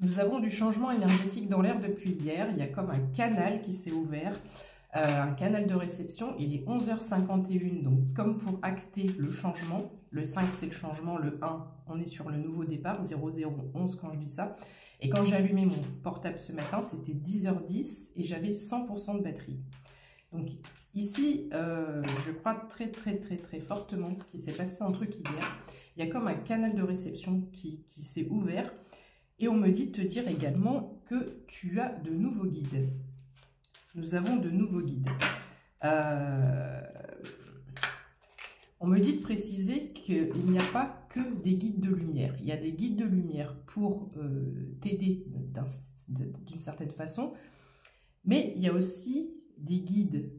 Nous avons du changement énergétique dans l'air depuis hier. Il y a comme un canal qui s'est ouvert, un canal de réception. Il est 11h51, donc comme pour acter le changement. Le 5, c'est le changement. Le 1, on est sur le nouveau départ, 0011 quand je dis ça. Et quand j'ai allumé mon portable ce matin, c'était 10h10 et j'avais 100% de batterie. Donc ici, je crois très fortement qu'il s'est passé un truc hier. Il y a comme un canal de réception qui s'est ouvert. Et on me dit de te dire également que tu as de nouveaux guides. Nous avons de nouveaux guides. On me dit de préciser qu'il n'y a pas que des guides de lumière. Il y a des guides de lumière pour t'aider d'une certaine façon. Mais il y a aussi des guides,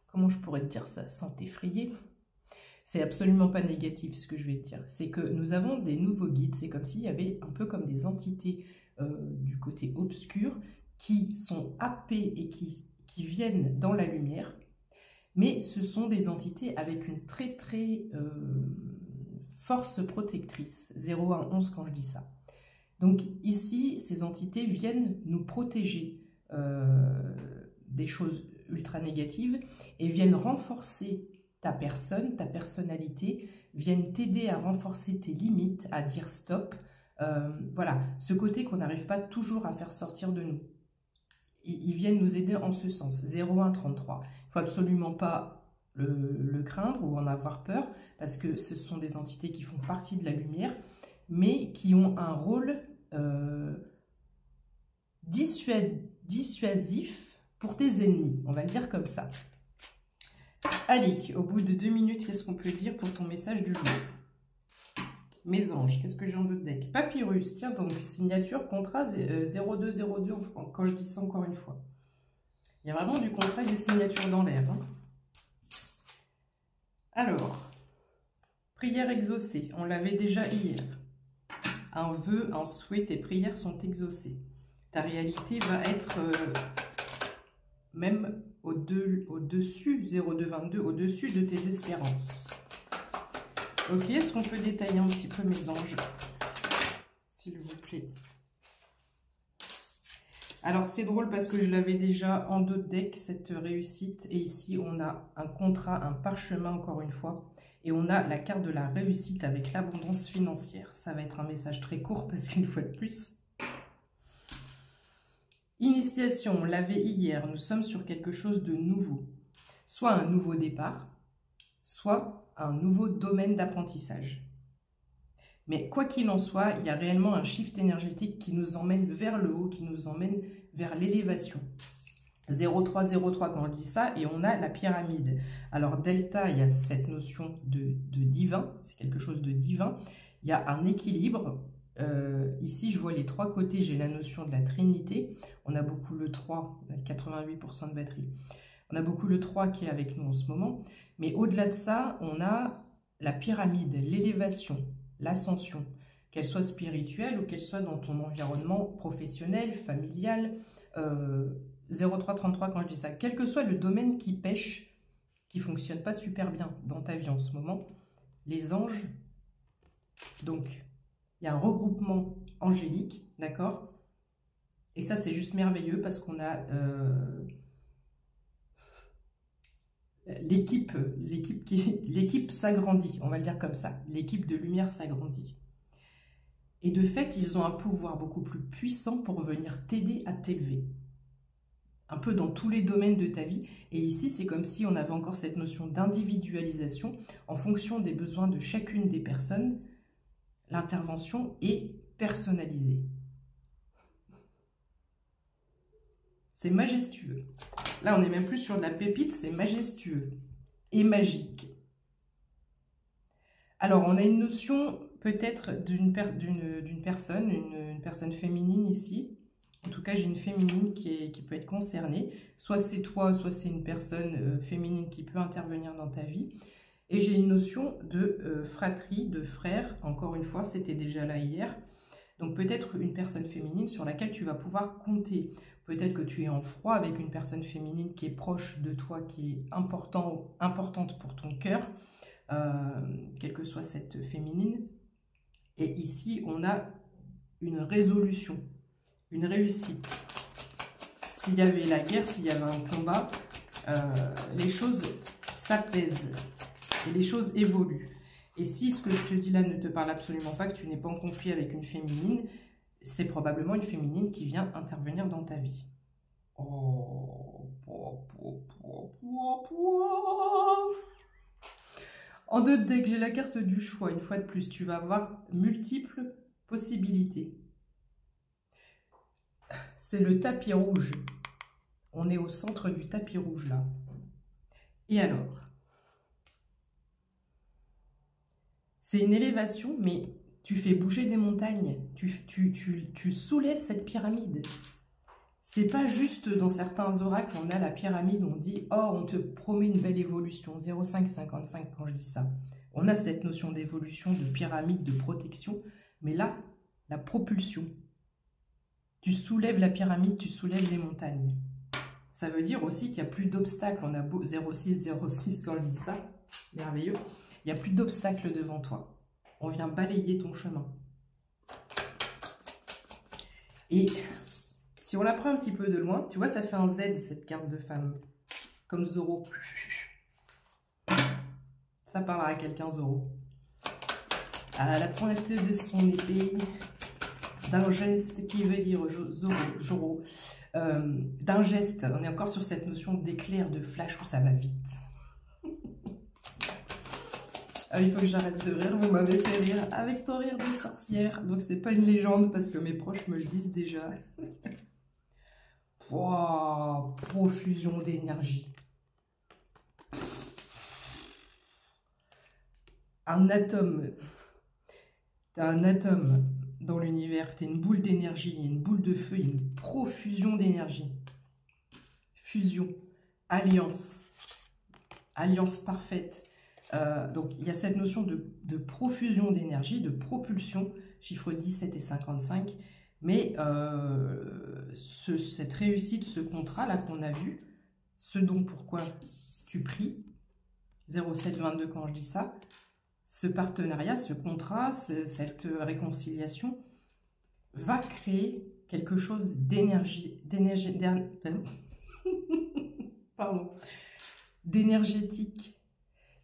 comment je pourrais te dire ça sans t'effrayer? C'est absolument pas négatif ce que je vais te dire. C'est que nous avons des nouveaux guides. C'est comme s'il y avait un peu comme des entités du côté obscur qui sont happées et qui viennent dans la lumière. Mais ce sont des entités avec une très force protectrice. 0111 quand je dis ça. Donc ici, ces entités viennent nous protéger des choses ultra négatives et viennent renforcer ta personne, ta personnalité, viennent t'aider à renforcer tes limites, à dire stop. Voilà, ce côté qu'on n'arrive pas toujours à faire sortir de nous. Ils viennent nous aider en ce sens. 0133. Il ne faut absolument pas le craindre ou en avoir peur, parce que ce sont des entités qui font partie de la lumière, mais qui ont un rôle dissuasif pour tes ennemis. On va le dire comme ça. Allez, au bout de 2 minutes, qu'est-ce qu'on peut dire pour ton message du jour? Mes anges, qu'est-ce que j'ai en d'autres deck? Papyrus, tiens donc, signature, contrat 0202, quand je dis ça encore une fois. Il y a vraiment du contrat et des signatures dans l'air. Hein. Alors, prière exaucée, on l'avait déjà hier. Un vœu, un souhait, tes prières sont exaucées. Ta réalité va être même au-dessus, 0222, au-dessus de tes espérances. Ok, est-ce qu'on peut détailler un petit peu mes anges, s'il vous plaît? Alors, c'est drôle parce que je l'avais déjà en d'autres decks, cette réussite. Et ici, on a un contrat, un parchemin, encore une fois. Et on a la carte de la réussite avec l'abondance financière. Ça va être un message très court parce qu'une fois de plus... Initiation, on l'avait hier, nous sommes sur quelque chose de nouveau. Soit un nouveau départ, soit un nouveau domaine d'apprentissage. Mais quoi qu'il en soit, il y a réellement un shift énergétique qui nous emmène vers le haut, qui nous emmène vers l'élévation. 0303 quand je dis ça, et on a la pyramide. Alors delta, il y a cette notion de divin, c'est quelque chose de divin. Il y a un équilibre. Ici, je vois les 3 côtés, j'ai la notion de la trinité. On a beaucoup le 3, 88% de batterie. On a beaucoup le 3 qui est avec nous en ce moment. Mais au-delà de ça, on a la pyramide, l'élévation, l'ascension. Qu'elle soit spirituelle ou qu'elle soit dans ton environnement professionnel, familial. 0333 quand je dis ça. Quel que soit le domaine qui pêche, qui ne fonctionne pas super bien dans ta vie en ce moment, les anges, donc... Il y a un regroupement angélique, d'accord? Et ça, c'est juste merveilleux parce qu'on a l'équipe s'agrandit, on va le dire comme ça. L'équipe de lumière s'agrandit. Et de fait, ils ont un pouvoir beaucoup plus puissant pour venir t'aider à t'élever. Un peu dans tous les domaines de ta vie. Et ici, c'est comme si on avait encore cette notion d'individualisation en fonction des besoins de chacune des personnes. L'intervention est personnalisée. C'est majestueux. Là, on n'est même plus sur de la pépite, c'est majestueux et magique. Alors, on a une notion peut-être d'une personne, une personne féminine ici. En tout cas, j'ai une féminine qui peut être concernée. Soit c'est toi, soit c'est une personne féminine qui peut intervenir dans ta vie. Et j'ai une notion de fratrie, de frère. Encore une fois, c'était déjà là hier. Donc peut-être une personne féminine sur laquelle tu vas pouvoir compter. Peut-être que tu es en froid avec une personne féminine qui est proche de toi, qui est importante pour ton cœur, quelle que soit cette féminine. Et ici, on a une résolution, une réussite. S'il y avait la guerre, s'il y avait un combat, les choses s'apaisent et les choses évoluent. Et si ce que je te dis là ne te parle absolument pas, que tu n'es pas en conflit avec une féminine, c'est probablement une féminine qui vient intervenir dans ta vie. Oh. En 2 decks, j'ai la carte du choix. Une fois de plus, tu vas avoir multiples possibilités. C'est le tapis rouge. On est au centre du tapis rouge là. Et alors? C'est une élévation, mais tu fais bouger des montagnes. Tu soulèves cette pyramide. C'est pas juste dans certains oracles, on a la pyramide, on dit « Oh, on te promet une belle évolution ». 0,555 quand je dis ça. On a cette notion d'évolution, de pyramide, de protection. Mais là, la propulsion. Tu soulèves la pyramide, tu soulèves les montagnes. Ça veut dire aussi qu'il n'y a plus d'obstacles. On a 0,606 quand je dis ça. Merveilleux. Il n'y a plus d'obstacles devant toi. On vient balayer ton chemin. Et si on la prend un petit peu de loin, tu vois, ça fait un Z, cette carte de femme. Comme Zoro. Ça parlera à quelqu'un, Zoro. À la pointe de son épée, d'un geste qui veut dire Zoro. D'un geste, on est encore sur cette notion d'éclair, de flash, où ça va vite. Il faut que j'arrête de rire, vous m'avez fait rire avec ton rire de sorcière. Donc c'est pas une légende parce que mes proches me le disent déjà. Wow, profusion d'énergie. Un atome. T'as un atome dans l'univers, t'as une boule d'énergie, une boule de feu, une profusion d'énergie. Fusion, alliance, alliance parfaite. Donc il y a cette notion de profusion d'énergie, de propulsion, chiffre 17 et 55. Mais cette réussite, ce contrat-là qu'on a vu, ce dont pourquoi tu pries, 0722 quand je dis ça, ce partenariat, ce contrat, cette réconciliation va créer quelque chose d'énergétique.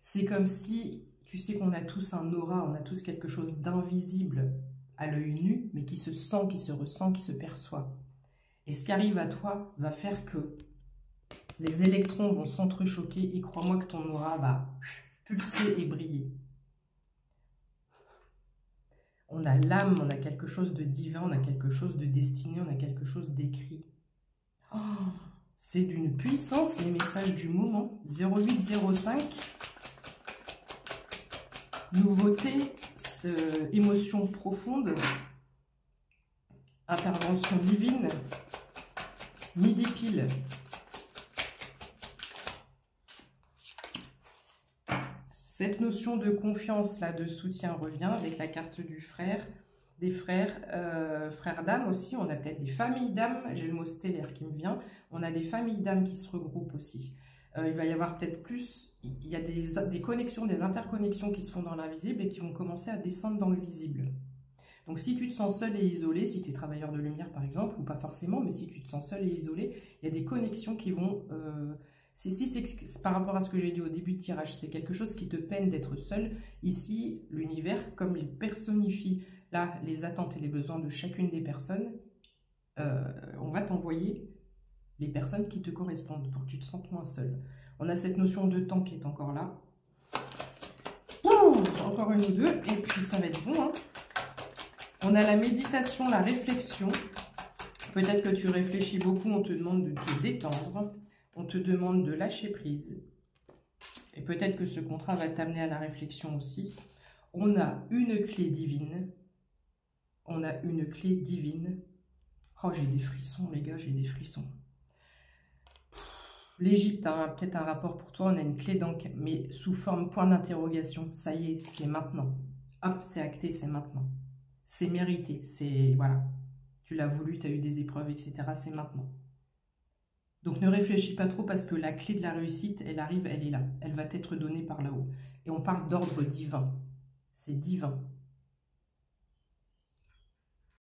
C'est comme si, tu sais qu'on a tous un aura, on a tous quelque chose d'invisible à l'œil nu, mais qui se sent, qui se ressent, qui se perçoit. Et ce qui arrive à toi va faire que les électrons vont s'entrechoquer et crois-moi que ton aura va pulser et briller. On a l'âme, on a quelque chose de divin, on a quelque chose de destiné, on a quelque chose d'écrit. Oh, c'est d'une puissance, les messages du moment. 0805, nouveauté, émotion profonde, intervention divine, midi pile. Cette notion de confiance, là, de soutien revient avec la carte du frère, des frères, frères d'âme aussi. On a peut-être des familles d'âmes, j'ai le mot stellaire qui me vient. On a des familles d'âmes qui se regroupent aussi. Il va y avoir peut-être plus, il y a des connexions, des interconnexions qui se font dans l'invisible et qui vont commencer à descendre dans le visible. Donc si tu te sens seul et isolé, si tu es travailleur de lumière par exemple, ou pas forcément, mais si tu te sens seul et isolé, il y a des connexions qui vont... Si c'est par rapport à ce que j'ai dit au début de tirage, c'est quelque chose qui te peine d'être seul. Ici, l'univers, comme il personnifie là les attentes et les besoins de chacune des personnes, on va t'envoyer les personnes qui te correspondent pour que tu te sentes moins seul. On a cette notion de temps qui est encore là. Ouh, encore une ou deux, et puis ça va être bon. Hein. On a la méditation, la réflexion. Peut-être que tu réfléchis beaucoup, on te demande de te détendre. On te demande de lâcher prise. Et peut-être que ce contrat va t'amener à la réflexion aussi. On a une clé divine. On a une clé divine. Oh, j'ai des frissons, les gars, j'ai des frissons. L'Égypte a peut-être un rapport pour toi. On a une clé d'encre, mais sous forme point d'interrogation. Ça y est, c'est maintenant. Hop, c'est acté, c'est maintenant. C'est mérité. C'est, voilà. Tu l'as voulu, tu as eu des épreuves, etc. C'est maintenant. Donc ne réfléchis pas trop parce que la clé de la réussite, elle arrive, elle est là. Elle va t'être donnée par là-haut. Et on parle d'ordre divin. C'est divin.